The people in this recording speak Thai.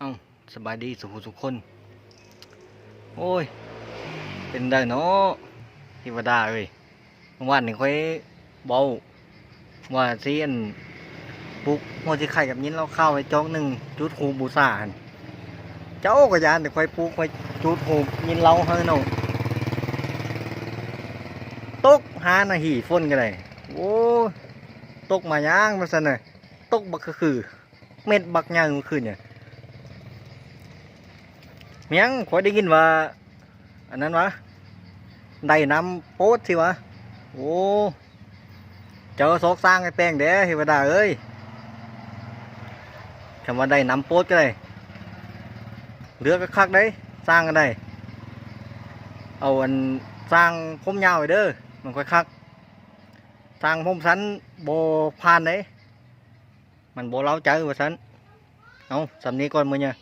เอ้าสบายดีสุขคนโอ้ยเป็นได้เนาะเทวดาเอ้ยเมื่อวานนี่ค่อยเบาว่าสิอันปลุกหัวสิไข่กับยินเราเข้าไปจอกหนึ่งจุดหูบูชาหั่นเจ้าก็ยานแต่ค่อยปลุกค่อยจุดหูยินเราเฮ้ยเนาะตกหานาหีฝนกันเลยโอ้ตกมาย่างมาซะน่ะตกบักคือเม็ดบักย่างเมื่อคืนเนี่ย เมียงขอยได้ยินว่าอันนั้นวะได้น้ำโป๊ดสิวะโอ้เจอโศกสร้างไอ้แป้งเด้เทวดาเอ้ยคำว่าได้น้ำโป๊ดก็ได้เรือก็คักได้สร้างกันได้เอาอันสร้างพมยาวไปเด้อมันค่อยคักสร้างพมสันโบพานได้มันโบเล้าใจว่าสันเอาสำนี้ก่อนมือเนี่ย